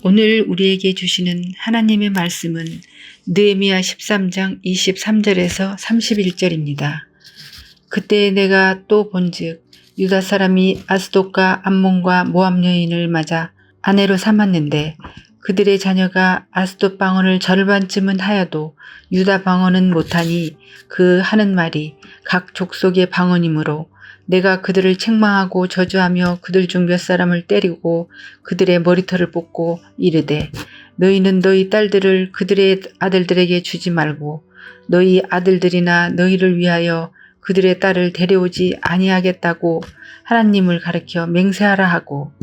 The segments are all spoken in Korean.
오늘 우리에게 주시는 하나님의 말씀은 느헤미야 13장 23절에서 31절입니다. 그때 내가 또 본즉 유다 사람이 아스돗과 암몬과 모압 여인을 맞아 아내로 삼았는데 그들의 자녀가 아스돗 방언을 절반쯤은 하여도 유다 방언은 못하니 그 하는 말이 각 족속의 방언이므로 내가 그들을 책망하고 저주하며 그들 중 몇 사람을 때리고 그들의 머리털을 뽑고 이르되 너희는 너희 딸들을 그들의 아들들에게 주지 말고 너희 아들들이나 너희를 위하여 그들의 딸을 데려오지 아니하겠다고 하나님을 가리켜 맹세하라 하고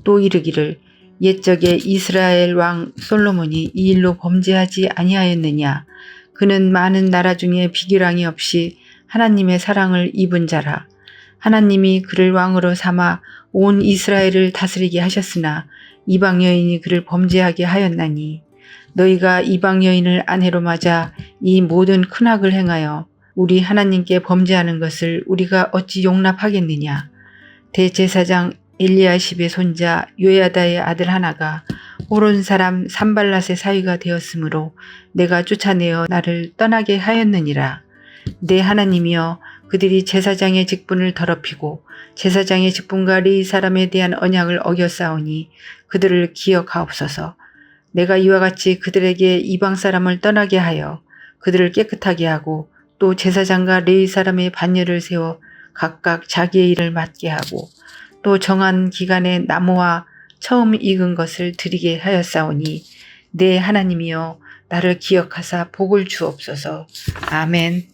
또 이르기를 옛적에 이스라엘 왕 솔로몬이 이 일로 범죄하지 아니하였느냐. 그는 많은 나라 중에 비교량이 없이 하나님의 사랑을 입은 자라. 하나님이 그를 왕으로 삼아 온 이스라엘을 다스리게 하셨으나 이방 여인이 그를 범죄하게 하였나니 너희가 이방 여인을 아내로 맞아 이 모든 큰 악을 행하여 우리 하나님께 범죄하는 것을 우리가 어찌 용납하겠느냐. 대제사장 엘리야십의 손자 요야다의 아들 하나가 호론 사람 산발랏의 사위가 되었으므로 내가 쫓아내어 나를 떠나게 하였느니라. 내 하나님이여, 그들이 제사장의 직분을 더럽히고 제사장의 직분과 레위 사람에 대한 언약을 어겼사오니 그들을 기억하옵소서. 내가 이와 같이 그들에게 이방 사람을 떠나게 하여 그들을 깨끗하게 하고 또 제사장과 레위 사람의 반열을 세워 각각 자기의 일을 맡게 하고 또 정한 기간에 나무와 처음 익은 것을 드리게 하였사오니 내 하나님이여, 나를 기억하사 복을 주옵소서. 아멘.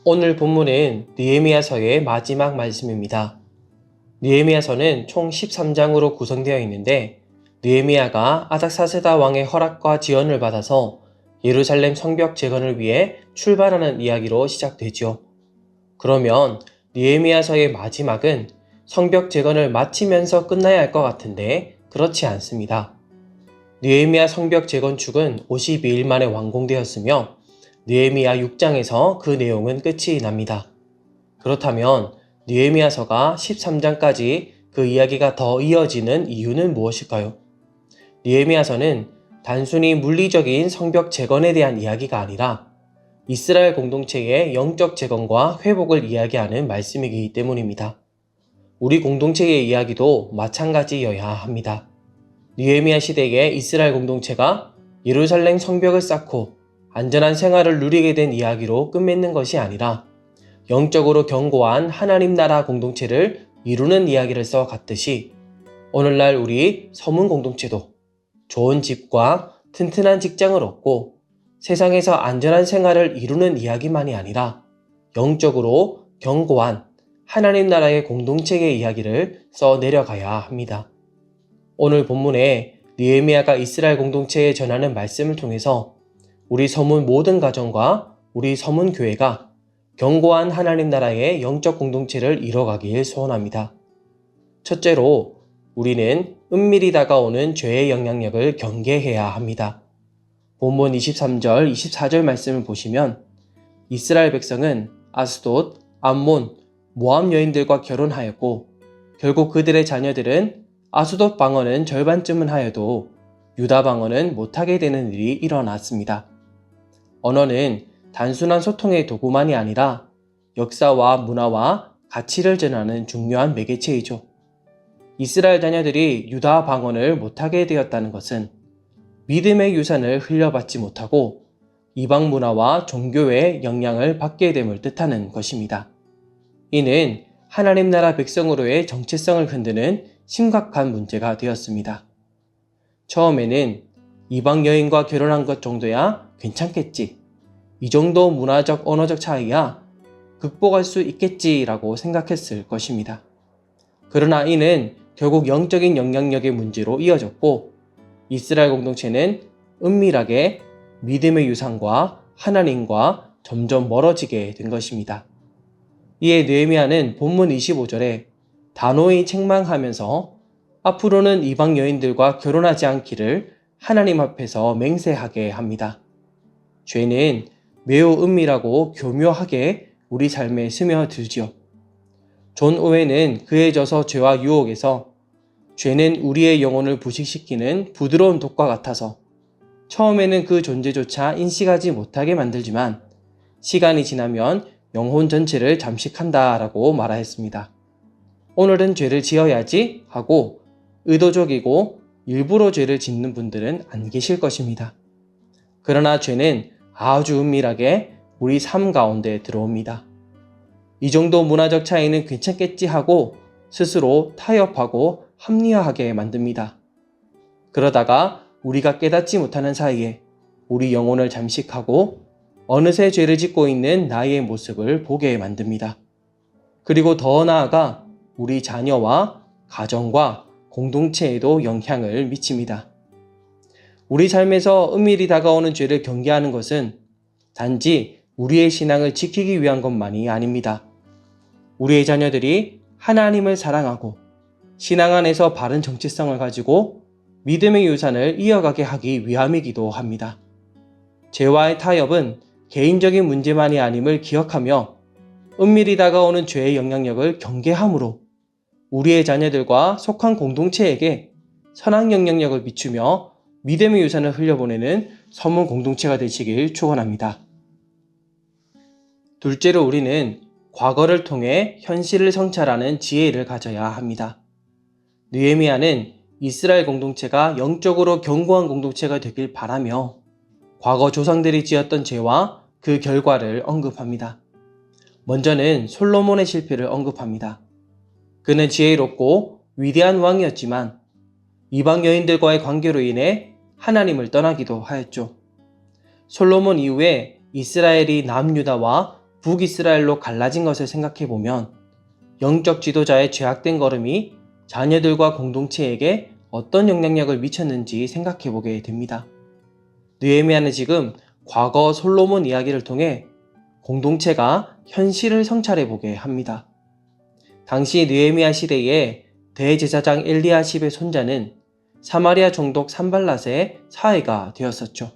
오늘 본문은 느헤미야서의 마지막 말씀입니다. 느헤미야서는 총 13장으로 구성되어 있는데 느헤미야가 아닥사스다 왕의 허락과 지원을 받아서 예루살렘 성벽 재건을 위해 출발하는 이야기로 시작되죠. 그러면 느헤미야서의 마지막은 성벽 재건을 마치면서 끝나야 할 것 같은데 그렇지 않습니다. 느헤미야 성벽 재건축은 52일 만에 완공되었으며 느헤미야 6장에서 그 내용은 끝이 납니다. 그렇다면 느헤미야서가 13장까지 그 이야기가 더 이어지는 이유는 무엇일까요? 느헤미야서는 단순히 물리적인 성벽 재건에 대한 이야기가 아니라 이스라엘 공동체의 영적 재건과 회복을 이야기하는 말씀이기 때문입니다. 우리 공동체의 이야기도 마찬가지여야 합니다. 느헤미야 시대의 이스라엘 공동체가 예루살렘 성벽을 쌓고 안전한 생활을 누리게 된 이야기로 끝맺는 것이 아니라 영적으로 견고한 하나님 나라 공동체를 이루는 이야기를 써갔듯이 오늘날 우리 서문 공동체도 좋은 집과 튼튼한 직장을 얻고 세상에서 안전한 생활을 이루는 이야기만이 아니라 영적으로 견고한 하나님 나라의 공동체의 이야기를 써내려가야 합니다. 오늘 본문에 느헤미야가 이스라엘 공동체에 전하는 말씀을 통해서 우리 서문 모든 가정과 우리 서문 교회가 견고한 하나님 나라의 영적 공동체를 이뤄가길 소원합니다. 첫째로 우리는 은밀히 다가오는 죄의 영향력을 경계해야 합니다. 본문 23절, 24절 말씀을 보시면 이스라엘 백성은 아스돗, 암몬, 모압 여인들과 결혼하였고 결국 그들의 자녀들은 아스돗 방언은 절반쯤은 하여도 유다 방언은 못하게 되는 일이 일어났습니다. 언어는 단순한 소통의 도구만이 아니라 역사와 문화와 가치를 전하는 중요한 매개체이죠. 이스라엘 자녀들이 유다 방언을 못하게 되었다는 것은 믿음의 유산을 흘려받지 못하고 이방 문화와 종교의 영향을 받게 됨을 뜻하는 것입니다. 이는 하나님 나라 백성으로의 정체성을 흔드는 심각한 문제가 되었습니다. 처음에는 이방 여인과 결혼한 것 정도야 괜찮겠지, 이 정도 문화적 언어적 차이야 극복할 수 있겠지라고 생각했을 것입니다. 그러나 이는 결국 영적인 영향력의 문제로 이어졌고 이스라엘 공동체는 은밀하게 믿음의 유산과 하나님과 점점 멀어지게 된 것입니다. 이에 느헤미야는 본문 25절에 단호히 책망하면서 앞으로는 이방 여인들과 결혼하지 않기를 하나님 앞에서 맹세하게 합니다. 죄는 매우 은밀하고 교묘하게 우리 삶에 스며들지요. 존 오웬은 그에 져서 죄와 유혹에서 죄는 우리의 영혼을 부식시키는 부드러운 독과 같아서 처음에는 그 존재조차 인식하지 못하게 만들지만 시간이 지나면 영혼 전체를 잠식한다 라고 말하였습니다. 오늘은 죄를 지어야지 하고 의도적이고 일부러 죄를 짓는 분들은 안 계실 것입니다. 그러나 죄는 아주 은밀하게 우리 삶 가운데 들어옵니다. 이 정도 문화적 차이는 괜찮겠지 하고 스스로 타협하고 합리화하게 만듭니다. 그러다가 우리가 깨닫지 못하는 사이에 우리 영혼을 잠식하고 어느새 죄를 짓고 있는 나의 모습을 보게 만듭니다. 그리고 더 나아가 우리 자녀와 가정과 공동체에도 영향을 미칩니다. 우리 삶에서 은밀히 다가오는 죄를 경계하는 것은 단지 우리의 신앙을 지키기 위한 것만이 아닙니다. 우리의 자녀들이 하나님을 사랑하고 신앙 안에서 바른 정체성을 가지고 믿음의 유산을 이어가게 하기 위함이기도 합니다. 죄와의 타협은 개인적인 문제만이 아님을 기억하며 은밀히 다가오는 죄의 영향력을 경계함으로 우리의 자녀들과 속한 공동체에게 선한 영향력을 비추며 믿음의 유산을 흘려보내는 서문 공동체가 되시길 축원합니다. 둘째로 우리는 과거를 통해 현실을 성찰하는 지혜를 가져야 합니다. 느헤미야는 이스라엘 공동체가 영적으로 견고한 공동체가 되길 바라며 과거 조상들이 지었던 죄와 그 결과를 언급합니다. 먼저는 솔로몬의 실패를 언급합니다. 그는 지혜롭고 위대한 왕이었지만 이방 여인들과의 관계로 인해 하나님을 떠나기도 하였죠. 솔로몬 이후에 이스라엘이 남유다와 북이스라엘로 갈라진 것을 생각해보면 영적 지도자의 죄악된 걸음이 자녀들과 공동체에게 어떤 영향력을 미쳤는지 생각해보게 됩니다. 느헤미야는 지금 과거 솔로몬 이야기를 통해 공동체가 현실을 성찰해보게 합니다. 당시 느헤미야 시대에 대제사장 엘리야십의 손자는 사마리아 총독 산발랏의 사해가 되었었죠.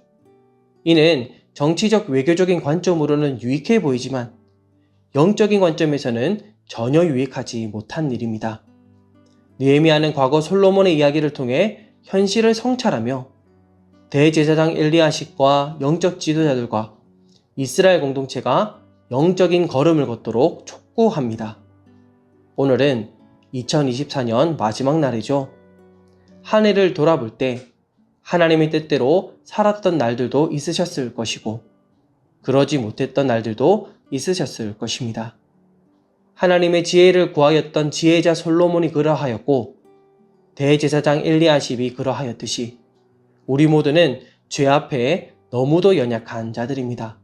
이는 정치적 외교적인 관점으로는 유익해 보이지만 영적인 관점에서는 전혀 유익하지 못한 일입니다. 느헤미야는 과거 솔로몬의 이야기를 통해 현실을 성찰하며 대제사장 엘리야십과 영적 지도자들과 이스라엘 공동체가 영적인 걸음을 걷도록 촉구합니다. 오늘은 2024년 마지막 날이죠. 한 해를 돌아볼 때 하나님의 뜻대로 살았던 날들도 있으셨을 것이고 그러지 못했던 날들도 있으셨을 것입니다. 하나님의 지혜를 구하였던 지혜자 솔로몬이 그러하였고 대제사장 엘리야십이 그러하였듯이 우리 모두는 죄 앞에 너무도 연약한 자들입니다.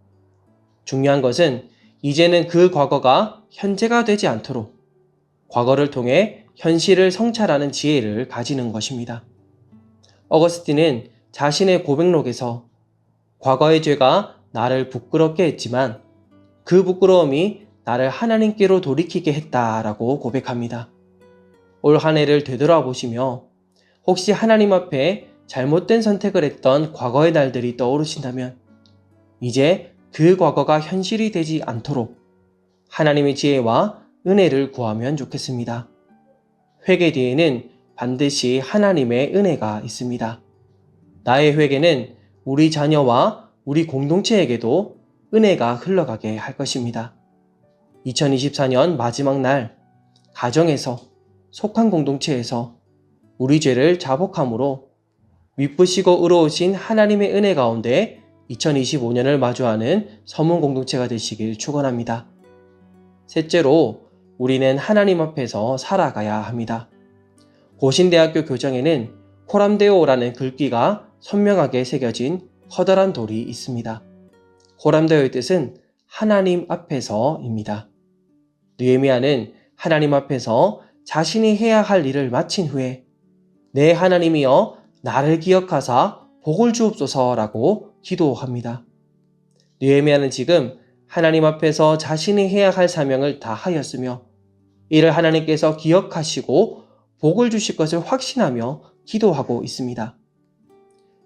중요한 것은 이제는 그 과거가 현재가 되지 않도록 과거를 통해 현실을 성찰하는 지혜를 가지는 것입니다. 어거스틴은 자신의 고백록에서 과거의 죄가 나를 부끄럽게 했지만 그 부끄러움이 나를 하나님께로 돌이키게 했다라고 고백합니다. 올 한 해를 되돌아보시며 혹시 하나님 앞에 잘못된 선택을 했던 과거의 날들이 떠오르신다면 이제 그 과거가 현실이 되지 않도록 하나님의 지혜와 은혜를 구하면 좋겠습니다. 회개 뒤에는 반드시 하나님의 은혜가 있습니다. 나의 회개는 우리 자녀와 우리 공동체에게도 은혜가 흘러가게 할 것입니다. 2024년 마지막 날 가정에서 속한 공동체에서 우리 죄를 자복함으로 미쁘시고 의로우신 하나님의 은혜 가운데 2025년을 마주하는 서문 공동체가 되시길 축원합니다. 셋째로 우리는 하나님 앞에서 살아가야 합니다. 고신대학교 교정에는 호람데오라는 글귀가 선명하게 새겨진 커다란 돌이 있습니다. 호람데오의 뜻은 하나님 앞에서입니다. 느헤미야는 하나님 앞에서 자신이 해야 할 일을 마친 후에 내 하나님이여 나를 기억하사 복을 주옵소서라고 기도합니다. 느헤미야는 지금 하나님 앞에서 자신이 해야 할 사명을 다 하였으며 이를 하나님께서 기억하시고 복을 주실 것을 확신하며 기도하고 있습니다.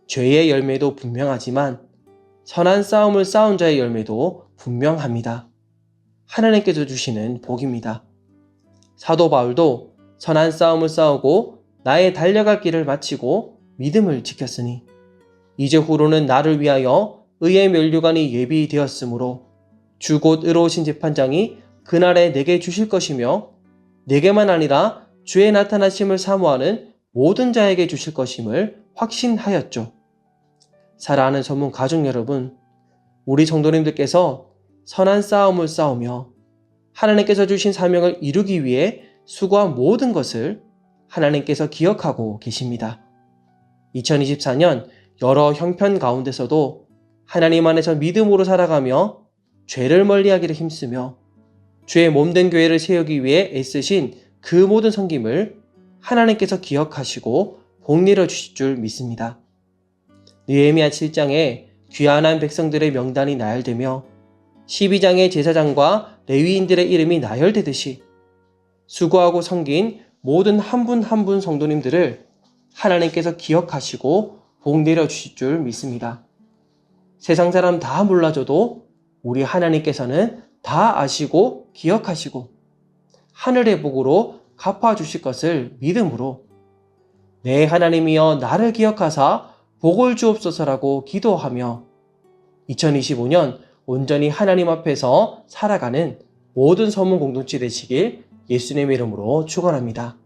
죄의 열매도 분명하지만 선한 싸움을 싸운 자의 열매도 분명합니다. 하나님께서 주시는 복입니다. 사도 바울도 선한 싸움을 싸우고 나의 달려갈 길을 마치고 믿음을 지켰으니 이제 후로는 나를 위하여 의의 면류관이 예비되었으므로 주 곧 의로우신 재판장이 그날에 내게 주실 것이며 내게만 아니라 주의 나타나심을 사모하는 모든 자에게 주실 것임을 확신하였죠. 사랑하는 전문 가족 여러분, 우리 성도님들께서 선한 싸움을 싸우며 하나님께서 주신 사명을 이루기 위해 수고한 모든 것을 하나님께서 기억하고 계십니다. 2024년 여러 형편 가운데서도 하나님 안에서 믿음으로 살아가며 죄를 멀리하기를 힘쓰며 주의 몸된 교회를 세우기 위해 애쓰신 그 모든 섬김을 하나님께서 기억하시고 복내려 주실 줄 믿습니다. 느헤미야 7장에 귀환한 백성들의 명단이 나열되며 12장의 제사장과 레위인들의 이름이 나열되듯이 수고하고 섬긴 모든 한 분 한 분 성도님들을 하나님께서 기억하시고 복내려 주실 줄 믿습니다. 세상 사람 다 몰라줘도 우리 하나님께서는 다 아시고 기억하시고 하늘의 복으로 갚아주실 것을 믿음으로 내 하나님이여 나를 기억하사 복을 주옵소서라고 기도하며 2025년 온전히 하나님 앞에서 살아가는 모든 서문 공동체 되시길 예수님의 이름으로 축원합니다.